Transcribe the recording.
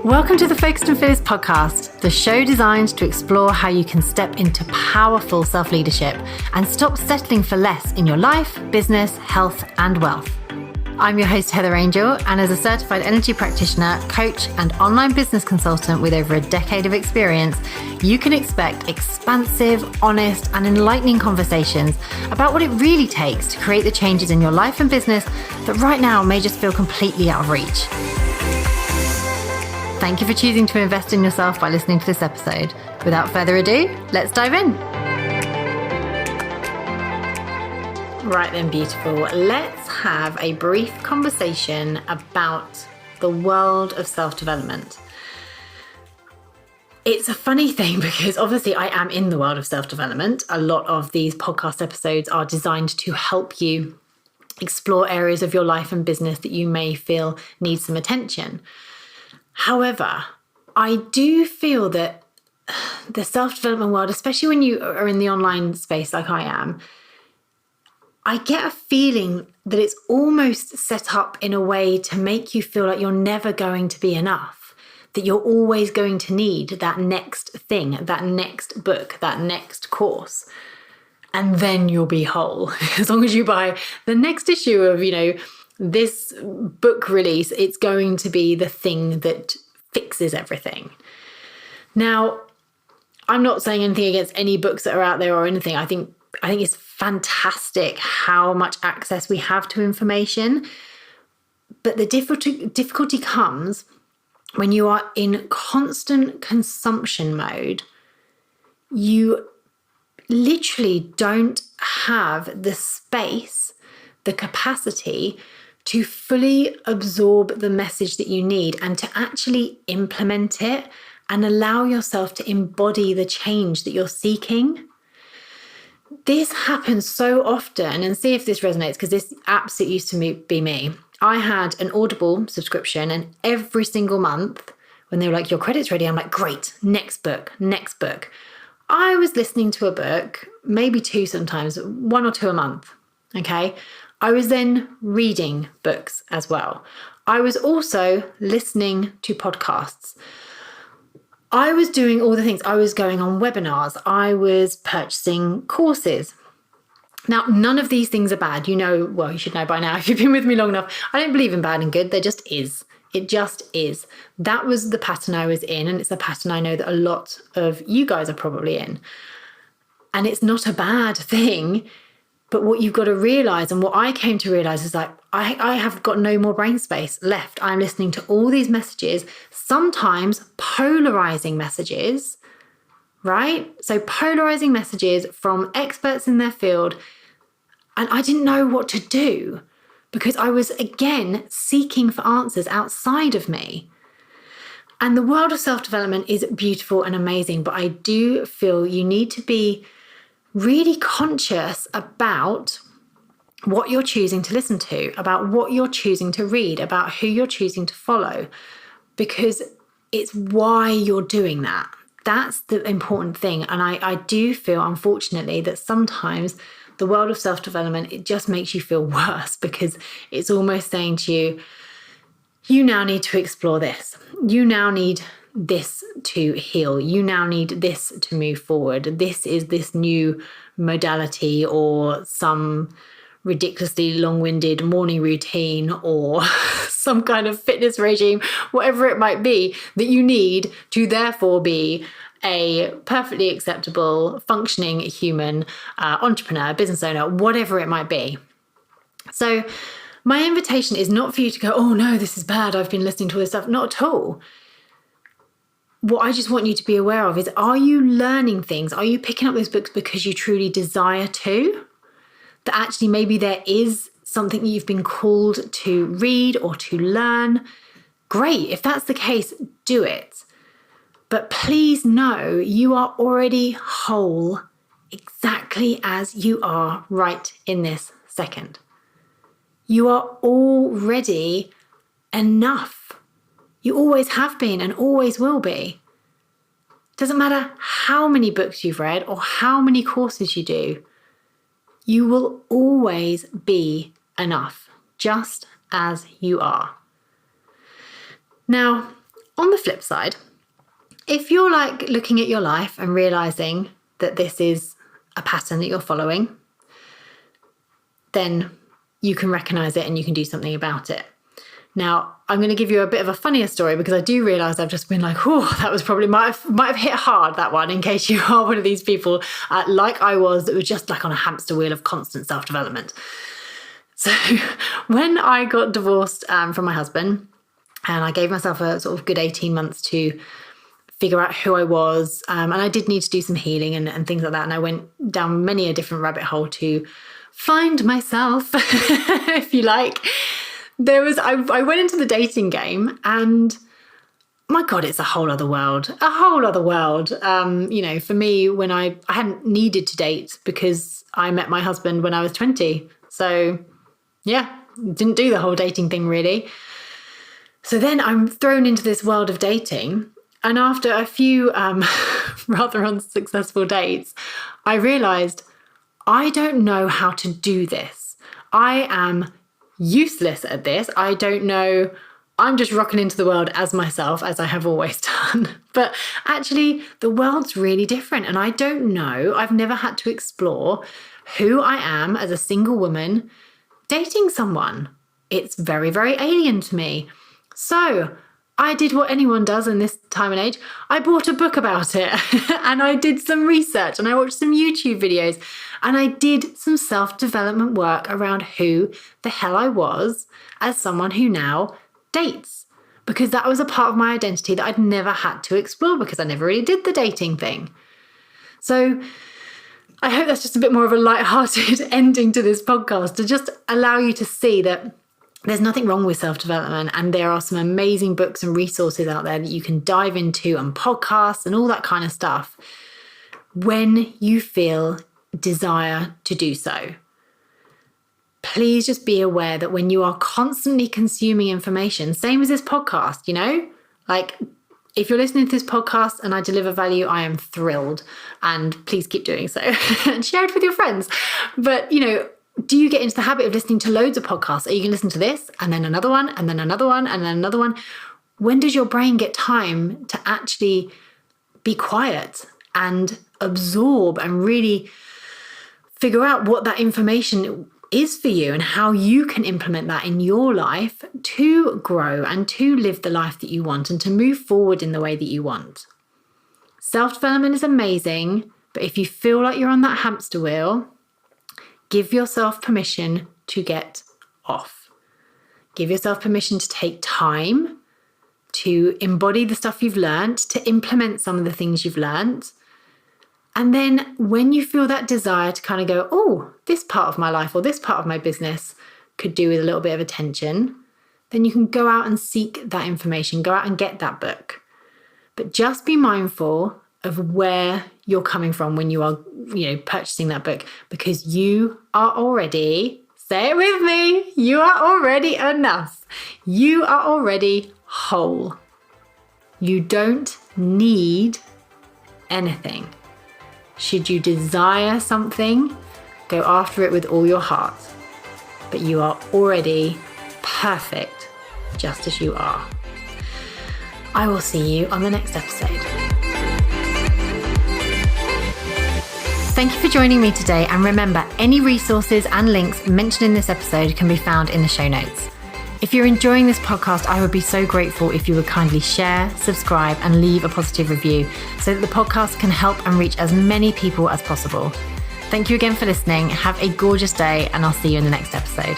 Welcome to the Focused and Fearless podcast, the show designed to explore how you can step into powerful self-leadership and stop settling for less in your life, business, health, and wealth. I'm your host, Heather Angel, and as a certified energy practitioner, coach, and online business consultant with over a decade of experience, you can expect expansive, honest, and enlightening conversations about what it really takes to create the changes in your life and business that right now may just feel completely out of reach. Thank you for choosing to invest in yourself by listening to this episode. Without further ado, let's dive in. Right then, beautiful. Let's have a brief conversation about the world of self-development. It's a funny thing because obviously I am in the world of self-development. A lot of these podcast episodes are designed to help you explore areas of your life and business that you may feel need some attention. However, I do feel that the self-development world, especially when you are in the online space like I am, I get a feeling that it's almost set up in a way to make you feel like you're never going to be enough, that you're always going to need that next thing, that next book, that next course, and then you'll be whole. As long as you buy the next issue of, this book release, it's going to be the thing that fixes everything. Now, I'm not saying anything against any books that are out there or anything. I think it's fantastic how much access we have to information. But the difficulty comes when you are in constant consumption mode. You literally don't have the space, the capacity to fully absorb the message that you need and to actually implement it and allow yourself to embody the change that you're seeking. This happens so often, and see if this resonates, because this absolutely used to be me. I had an Audible subscription, and every single month when they were like, your credit's ready, I'm like, great, next book. I was listening to a book, maybe two sometimes, one or two a month, okay? I was then reading books as well. I was also listening to podcasts. I was doing all the things. I was going on webinars. I was purchasing courses. Now, none of these things are bad. You should know by now if you've been with me long enough. I don't believe in bad and good. There just is. It just is. That was the pattern I was in, and it's a pattern I know that a lot of you guys are probably in. And it's not a bad thing. But what you've got to realize, and what I came to realize, is like, I have got no more brain space left. I'm listening to all these messages, sometimes polarizing messages, right? So polarizing messages from experts in their field. And I didn't know what to do because I was, again, seeking for answers outside of me. And the world of self-development is beautiful and amazing, but I do feel you need to be really conscious about what you're choosing to listen to, about what you're choosing to read, about who you're choosing to follow, because it's why you're doing that. That's the important thing. And I do feel, unfortunately, that sometimes the world of self-development, it just makes you feel worse because it's almost saying to you, you now need to explore this. You now need this to heal. You now need this to move forward. This is this new modality or some ridiculously long-winded morning routine or some kind of fitness regime, whatever it might be, that you need to therefore be a perfectly acceptable, functioning human entrepreneur, business owner, whatever it might be. So my invitation is not for you to go, oh no, this is bad, I've been listening to all this stuff. Not at all. What I just want you to be aware of is, are you learning things? Are you picking up those books because you truly desire to? That actually maybe there is something that you've been called to read or to learn. Great. If that's the case, do it. But please know you are already whole exactly as you are right in this second. You are already enough. You always have been and always will be. Doesn't matter how many books you've read or how many courses you do. You will always be enough, just as you are. Now, on the flip side, if you're like looking at your life and realizing that this is a pattern that you're following, then you can recognize it and you can do something about it. Now, I'm going to give you a bit of a funnier story because I do realize I've just been like, oh, that was probably might have hit hard, that one, in case you are one of these people like I was, that was just like on a hamster wheel of constant self-development. So when I got divorced from my husband, and I gave myself a sort of good 18 months to figure out who I was, and I did need to do some healing and things like that. And I went down many a different rabbit hole to find myself, if you like. I went into the dating game, and my God, it's a whole other world. For me, when I hadn't needed to date because I met my husband when I was 20. So yeah, didn't do the whole dating thing really. So then I'm thrown into this world of dating. And after a few rather unsuccessful dates, I realized I don't know how to do this. I am useless at this. I don't know. I'm just rocking into the world as myself, as I have always done. But actually, the world's really different. And I don't know. I've never had to explore who I am as a single woman dating someone. It's very, very alien to me. So I did what anyone does in this time and age. I bought a book about it and I did some research and I watched some YouTube videos and I did some self-development work around who the hell I was as someone who now dates, because that was a part of my identity that I'd never had to explore because I never really did the dating thing. So I hope that's just a bit more of a lighthearted ending to this podcast, to just allow you to see that there's nothing wrong with self-development, and there are some amazing books and resources out there that you can dive into, and podcasts and all that kind of stuff when you feel desire to do so. Please just be aware that when you are constantly consuming information, same as this podcast, like if you're listening to this podcast and I deliver value, I am thrilled, and please keep doing so and share it with your friends. But, do you get into the habit of listening to loads of podcasts? Are you going to listen to this and then another one and then another one and then another one? When does your brain get time to actually be quiet and absorb and really figure out what that information is for you and how you can implement that in your life to grow and to live the life that you want and to move forward in the way that you want? Self-development is amazing, but if you feel like you're on that hamster wheel, give yourself permission to get off. Give yourself permission to take time to embody the stuff you've learned, to implement some of the things you've learned. And then when you feel that desire to kind of go, oh, this part of my life or this part of my business could do with a little bit of attention, then you can go out and seek that information, go out and get that book. But just be mindful of where you're coming from when you are, purchasing that book, because you are already, say it with me, you are already enough. You are already whole. You don't need anything. Should you desire something, go after it with all your heart. But you are already perfect, just as you are. I will see you on the next episode. Thank you for joining me today, and remember, any resources and links mentioned in this episode can be found in the show notes. If you're enjoying this podcast, I would be so grateful if you would kindly share, subscribe, and leave a positive review so that the podcast can help and reach as many people as possible. Thank you again for listening. Have a gorgeous day, and I'll see you in the next episode.